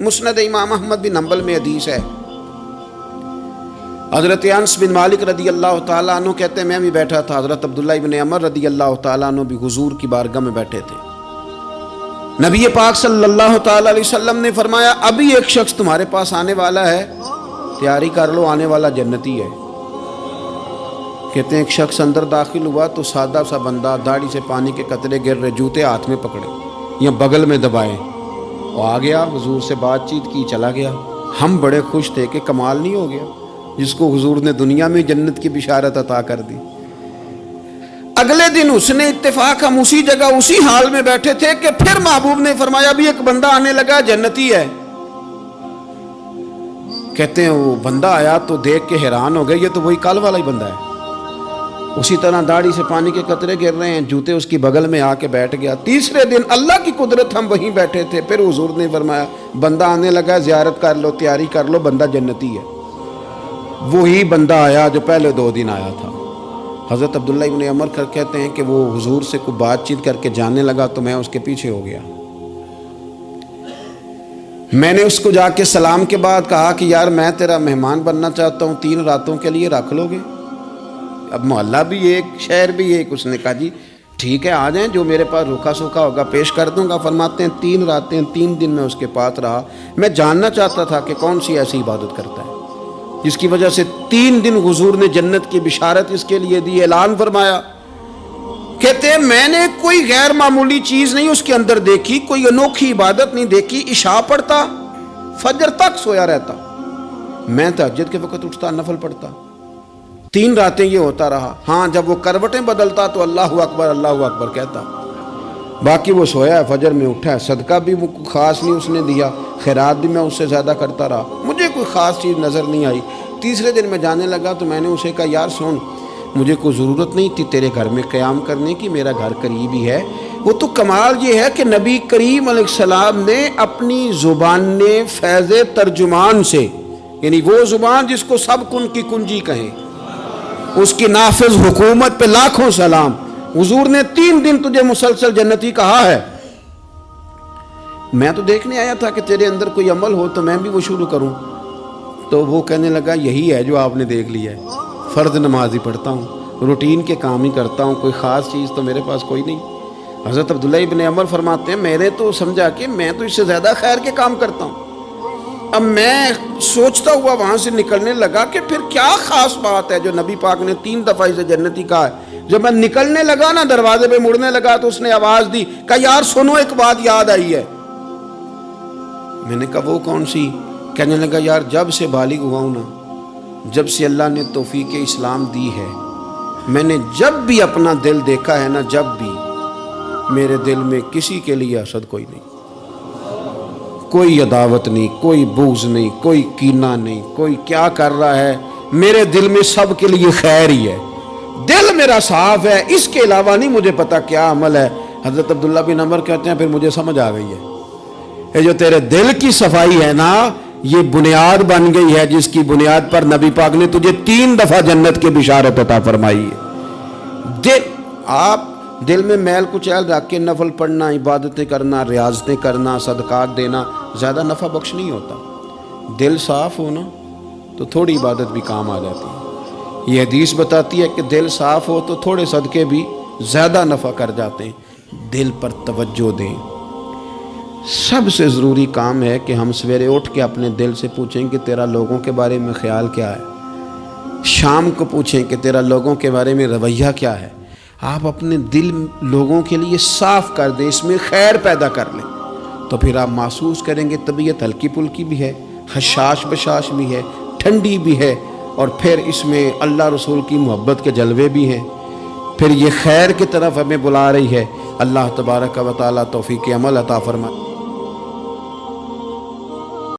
مسند امام احمد بن حنبل میں حدیث ہے، حضرت انس بن مالک رضی اللہ تعالیٰ عنہ کہتے ہیں میں بھی بیٹھا تھا، حضرت عبداللہ ابن عمر رضی اللہ تعالیٰ عنہ بھی حضور کی بارگاہ میں بیٹھے تھے۔ نبی پاک صلی اللہ تعالیٰ علیہ وسلم نے فرمایا ابھی ایک شخص تمہارے پاس آنے والا ہے، تیاری کر لو، آنے والا جنتی ہے۔ کہتے ہیں ایک شخص اندر داخل ہوا تو سادہ سا بندہ، داڑھی سے پانی کے قطرے گر رہے، جوتے ہاتھ میں پکڑے یا بغل میں دبائے، وہ آ گیا، حضور سے بات چیت کی، چلا گیا۔ ہم بڑے خوش تھے کہ کمال نہیں ہو گیا، جس کو حضور نے دنیا میں جنت کی بشارت عطا کر دی۔ اگلے دن اس نے اتفاق، ہم اسی جگہ اسی حال میں بیٹھے تھے کہ پھر محبوب نے فرمایا بھی ایک بندہ آنے لگا، جنتی ہے۔ کہتے ہیں وہ بندہ آیا تو دیکھ کے حیران ہو گئے، یہ تو وہی کل والا ہی بندہ ہے، اسی طرح داڑھی سے پانی کے قطرے گر رہے ہیں، جوتے اس کی بغل میں آ کے بیٹھ گیا۔ تیسرے دن اللہ کی قدرت ہم وہیں بیٹھے تھے، پھر حضور نے فرمایا بندہ آنے لگا، زیارت کر لو، تیاری کر لو، بندہ جنتی ہے۔ وہی بندہ آیا جو پہلے 2 دن آیا تھا۔ حضرت عبداللہ ابن عمر کہتے ہیں کہ وہ حضور سے کوئی بات چیت کر کے جانے لگا تو میں اس کے پیچھے ہو گیا۔ میں نے اس کو جا کے سلام کے بعد کہا کہ یار میں تیرا مہمان بننا چاہتا ہوں، 3 راتوں کے لیے رکھ لو گے؟ اب محلہ بھی ایک، شہر بھی ایک۔ اس نے کہا جی ٹھیک ہے آ جائیں، جو میرے پاس روکھا سوکھا ہوگا پیش کر دوں گا۔ فرماتے ہیں 3 راتیں 3 دن میں اس کے پاس رہا۔ میں جاننا چاہتا تھا کہ کون سی ایسی عبادت کرتا ہے جس کی وجہ سے 3 دن حضور نے جنت کی بشارت اس کے لیے دی، اعلان فرمایا۔ کہتے ہیں میں نے کوئی غیر معمولی چیز نہیں اس کے اندر دیکھی، کوئی انوکھی عبادت نہیں دیکھی۔ عشاء پڑھتا، فجر تک سویا رہتا، میں تہجد کے وقت اٹھتا، نفل پڑھتا۔ 3 راتیں یہ ہوتا رہا۔ ہاں جب وہ کروٹیں بدلتا تو اللہ اکبر اللہ اکبر کہتا، باقی وہ سویا ہے، فجر میں اٹھا ہے۔ صدقہ بھی وہ خاص نہیں اس نے دیا، خیرات بھی میں اس سے زیادہ کرتا رہا، مجھے کوئی خاص چیز نظر نہیں آئی۔ تیسرے دن میں جانے لگا تو میں نے اسے کہا یار سن، مجھے کوئی ضرورت نہیں تھی تیرے گھر میں قیام کرنے کی، میرا گھر قریب ہی ہے۔ وہ تو کمال یہ ہے کہ نبی کریم علیہ السلام نے اپنی زبان فیض ترجمان سے، یعنی وہ زبان جس کو سب کن کی کنجی کہیں، اس کی نافذ حکومت پہ لاکھوں سلام، حضور نے 3 دن تجھے مسلسل جنتی کہا ہے۔ میں تو دیکھنے آیا تھا کہ تیرے اندر کوئی عمل ہو تو میں بھی وہ شروع کروں۔ تو وہ کہنے لگا یہی ہے جو آپ نے دیکھ لیا ہے، فرض نماز ہی پڑھتا ہوں، روٹین کے کام ہی کرتا ہوں، کوئی خاص چیز تو میرے پاس کوئی نہیں۔ حضرت عبداللہ ابن عمر فرماتے ہیں میں نے تو سمجھا کہ میں تو اس سے زیادہ خیر کے کام کرتا ہوں۔ اب میں سوچتا ہوا وہاں سے نکلنے لگا کہ پھر کیا خاص بات ہے جو نبی پاک نے 3 دفعہ اسے جنتی کہا ہے۔ جب میں نکلنے لگا نا، دروازے پہ مڑنے لگا تو اس نے آواز دی، کہا یار سنو ایک بات یاد آئی ہے۔ میں نے کہا وہ کون سی؟ کہنے لگا یار جب سے بالغ ہوا ہوں نا، جب سے اللہ نے توفیق اسلام دی ہے، میں نے جب بھی اپنا دل دیکھا ہے نا، جب بھی میرے دل میں کسی کے لیے حسد کوئی نہیں، کوئی عداوت نہیں، کوئی بغض نہیں، کوئی کینہ نہیں، کوئی کیا کر رہا ہے، میرے دل میں سب کے لیے خیر ہی ہے، دل میرا صاف ہے، اس کے علاوہ نہیں مجھے پتا کیا عمل ہے۔ حضرت عبداللہ بن عمر کہتے ہیں پھر مجھے سمجھ آ گئی ہے، یہ جو تیرے دل کی صفائی ہے نا، یہ بنیاد بن گئی ہے جس کی بنیاد پر نبی پاک نے تجھے 3 دفعہ جنت کی بشارت عطا فرمائی ہے۔ دل میں میل کچیل رکھ کے نفل پڑھنا، عبادتیں کرنا، ریاضتیں کرنا، صدقات دینا زیادہ نفع بخش نہیں ہوتا۔ دل صاف ہونا تو تھوڑی عبادت بھی کام آ جاتی ہے۔ یہ حدیث بتاتی ہے کہ دل صاف ہو تو تھوڑے صدقے بھی زیادہ نفع کر جاتے ہیں۔ دل پر توجہ دیں۔ سب سے ضروری کام ہے کہ ہم سویرے اٹھ کے اپنے دل سے پوچھیں کہ تیرا لوگوں کے بارے میں خیال کیا ہے، شام کو پوچھیں کہ تیرا لوگوں کے بارے میں رویہ کیا ہے۔ آپ اپنے دل لوگوں کے لیے صاف کر دیں، اس میں خیر پیدا کر لیں، تو پھر آپ محسوس کریں گے طبیعت ہلکی پھلکی بھی ہے، حشاش بشاش بھی ہے، ٹھنڈی بھی ہے، اور پھر اس میں اللہ رسول کی محبت کے جلوے بھی ہیں۔ پھر یہ خیر کی طرف ہمیں بلا رہی ہے۔ اللہ تبارک و تعالیٰ توفیق عمل عطا فرمائے۔